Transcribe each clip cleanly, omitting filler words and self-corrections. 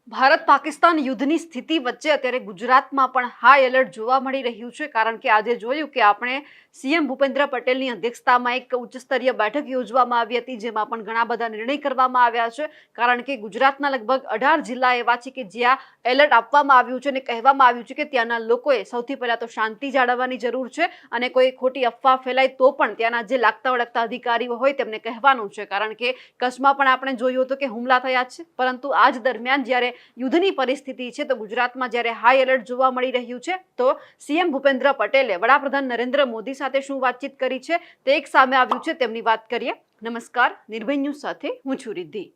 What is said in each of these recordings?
ભારત પાકિસ્તાન યુદ્ધની સ્થિતિ વચ્ચે અત્યારે ગુજરાતમાં પણ હાઈ એલર્ટ જોવા મળી રહ્યું છે, કારણ કે આજે જોયું કે આપણે સીએમ ભૂપેન્દ્ર પટેલની અધ્યક્ષતામાં એક ઉચ્ચ સ્તરીય બેઠક યોજવામાં આવી હતી, જેમાં પણ ઘણા બધા નિર્ણય કરવામાં આવ્યા છે. કારણ કે ગુજરાતના લગભગ 18 જિલ્લા એવા છે કે જ્યાં એલર્ટ આપવામાં આવ્યું છે અને કહેવામાં આવ્યું છે કે ત્યાંના લોકોએ સૌથી પહેલા તો શાંતિ જાળવવાની જરૂર છે અને કોઈ ખોટી અફવા ફેલાય તો પણ ત્યાંના જે લાગતા વળગતા અધિકારીઓ હોય તેમને કહેવાનું છે. કારણ કે કચ્છમાં પણ આપણે જોયું હતું કે હુમલા થયા છે, પરંતુ આજ દરમિયાન જ્યારે યુદ્ધની પરિસ્થિતિ છે તો ગુજરાતમાં જ્યારે હાઈ એલર્ટ જોવા મળી રહ્યું છે, તો સીએમ ભૂપેન્દ્ર પટેલે વડાપ્રધાન નરેન્દ્ર મોદી સાથે શું વાતચીત કરી છે તે એક સામે આવ્યું છે, તેમની વાત કરીએ. નમસ્કાર, નિર્ભય ન્યૂઝ સાથે હું છું રિદ્ધિ.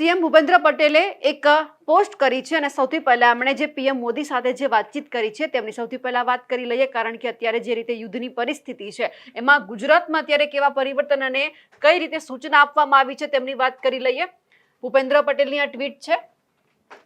સીએમ ભૂપેન્દ્ર પટેલે એક પોસ્ટ કરી છે અને સૌથી પહેલા એમણે જે પીએમ મોદી સાથે જે વાતચીત કરી છે તેમની સૌથી પહેલા વાત કરી લઈએ. કારણ કે અત્યારે જે રીતે યુદ્ધની પરિસ્થિતિ છે એમાં ગુજરાતમાં અત્યારે કેવા પરિવર્તન અને કઈ રીતે સૂચના આપવામાં આવી છે તેમની વાત કરી લઈએ. ભૂપેન્દ્ર પટેલની આ ટ્વીટ છે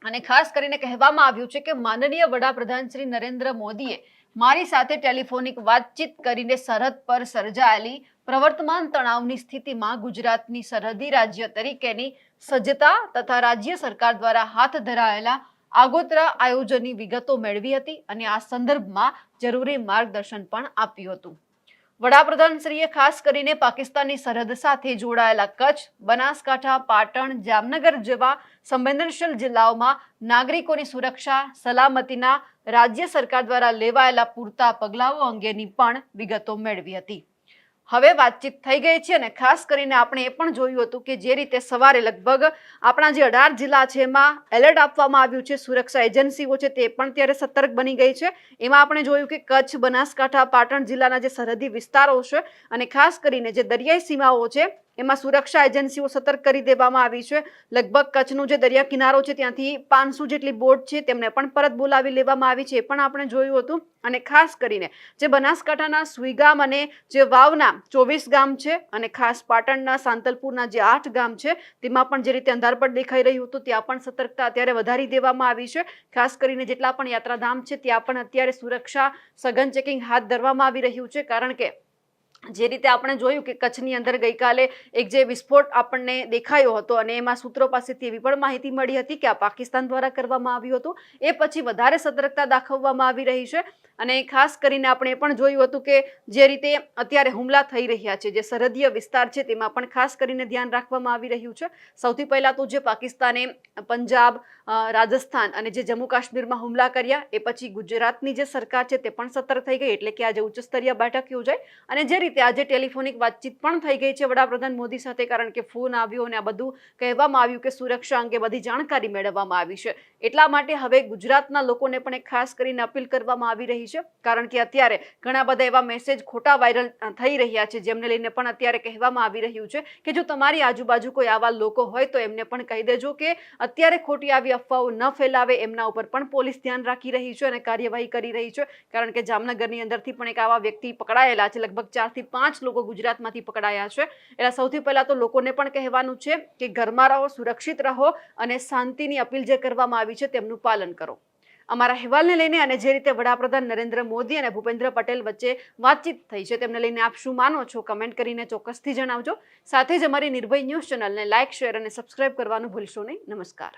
અને ખાસ કરીને કહેવામાં આવ્યું છે કે માનનીય વડાપ્રધાન શ્રી નરેન્દ્ર મોદીએ મારી સાથે ટેલિફોનિક વાતચીત કરીને સરહદ પર સર્જાયેલી પ્રવર્તમાન તણાવની સ્થિતિમાં ગુજરાતની સરહદી રાજ્ય તરીકેની સજ્જતા તથા રાજ્ય સરકાર દ્વારા હાથ ધરાયેલા આગોતરા આયોજનની વિગતો મેળવી હતી અને આ સંદર્ભમાં જરૂરી માર્ગદર્શન પણ આપ્યું હતું. વડાપ્રધાનશ્રીએ ખાસ કરીને પાકિસ્તાનની સરહદ સાથે જોડાયેલા કચ્છ, બનાસકાંઠા, પાટણ, જામનગર જેવા સંવેદનશીલ જિલ્લાઓમાં નાગરિકોની સુરક્ષા સલામતીના રાજ્ય સરકાર દ્વારા લેવાયેલા પૂરતા પગલાઓ અંગેની પણ વિગતો મેળવી હતી. હવે વાતચીત થઈ ગઈ છે અને ખાસ કરીને આપણે એ પણ જોયું હતું કે જે રીતે સવારે લગભગ આપણા જે 18 જિલ્લા છે એમાં એલર્ટ આપવામાં આવ્યું છે, સુરક્ષા એજન્સીઓ છે તે પણ ત્યારે સતર્ક બની ગઈ છે. એમાં આપણે જોયું કે કચ્છ, બનાસકાંઠા, પાટણ જિલ્લાના જે સરહદી વિસ્તારો છે અને ખાસ કરીને જે દરિયાઈ સીમાઓ છે એમાં સુરક્ષા એજન્સીઓ સતર્ક કરી દેવામાં આવી છે. લગભગ કચ્છનો જે દરિયા કિનારો છે ત્યાંથી 500 જેટલી બોટ છે તેમને પણ પરત બોલાવી લેવામાં આવી છે, એ પણ આપણે જોયું હતું. અને ખાસ કરીને જે બનાસકાંઠાના સુઈગામ અને જે વાવના 24 ગામ છે અને ખાસ પાટણના સાંતલપુરના જે 8 ગામ છે તેમાં પણ જે રીતે અંધારપટ દેખાઈ રહ્યું હતું ત્યાં પણ સતર્કતા અત્યારે વધારી દેવામાં આવી છે. ખાસ કરીને જેટલા પણ યાત્રાધામ છે ત્યાં પણ અત્યારે સુરક્ષા સઘન ચેકિંગ હાથ ધરવામાં આવી રહ્યું છે. કારણ કે જે રીતે આપણે જોયું કે કચ્છની અંદર ગઈકાલે એક જે વિસ્ફોટ આપણને દેખાયો હતો અને એમાં સૂત્રો પાસેથી એવી પણ માહિતી મળી હતી કે આ પાકિસ્તાન દ્વારા કરવામાં આવ્યું હતું. એ પછી વધારે સતર્કતા દાખવવામાં આવી રહી છે અને ખાસ કરીને આપણે એ પણ જોયું હતું કે જે રીતે અત્યારે હુમલા થઈ રહ્યા છે, જે સરહદીય વિસ્તાર છે તેમાં પણ ખાસ કરીને ધ્યાન રાખવામાં આવી રહ્યું છે. સૌથી પહેલા તો જે પાકિસ્તાને પંજાબ, રાજસ્થાન અને જે જમ્મુ કાશ્મીરમાં હુમલા કર્યા એ પછી ગુજરાતની જે સરકાર છે તે પણ સતર્ક થઈ ગઈ, એટલે કે આજે ઉચ્ચ સ્તરીય બેઠક યોજાઈ અને જે રીતે આજે ટેલિફોનિક વાતચીત પણ થઈ ગઈ છે વડાપ્રધાન મોદી સાથે. કારણ કે ફોન આવ્યો અને આ બધું કહેવામાં આવ્યું કે સુરક્ષા અંગે બધી જાણકારી મેળવવામાં આવી છે. એટલા માટે હવે ગુજરાતના લોકોને પણ એક ખાસ કરીને અપીલ કરવામાં આવી રહી છે. કારણ કે અત્યારે ઘણા બધા એવા મેસેજ ખોટા વાયરલ થઈ રહ્યા છે, જેમને લઈને પણ અત્યારે કહેવામાં આવી રહ્યું છે કે જો તમારી આજુબાજુ કોઈ આવા લોકો હોય તો એમને પણ કહી દેજો કે અત્યારે ખોટી આવી અફવાઓ ન ફેલાવે. એમના ઉપર પણ પોલીસ ધ્યાન રાખી રહી છે અને કાર્યવાહી કરી રહી છે. કારણ કે જામનગરની અંદરથી પણ એક આવા વ્યક્તિ પકડાયેલા છે, લગભગ 4 થી 5 લોકો ગુજરાતમાંથી પકડાયા છે. એટલે સૌથી પહેલા તો લોકોને પણ કહેવાનું છે કે ઘરમાં રહો, સુરક્ષિત રહો અને શાંતિની અપીલ જે કરવામાં આવી છે તેમનું પાલન કરો. અમારા અહેવાલને લઈને અને જે રીતે વડાપ્રધાન નરેન્દ્ર મોદી અને ભૂપેન્દ્ર પટેલ વચ્ચે વાતચીત થઈ છે તેમને લઈને આપ શું માનો છો કમેન્ટ કરીને ચોક્કસથી જણાવજો. સાથે જ અમારી નિર્ભય ન્યૂઝ ચેનલને લાઇક, શેર અને સબસ્ક્રાઇબ કરવાનું ભૂલશો નહીં. નમસ્કાર.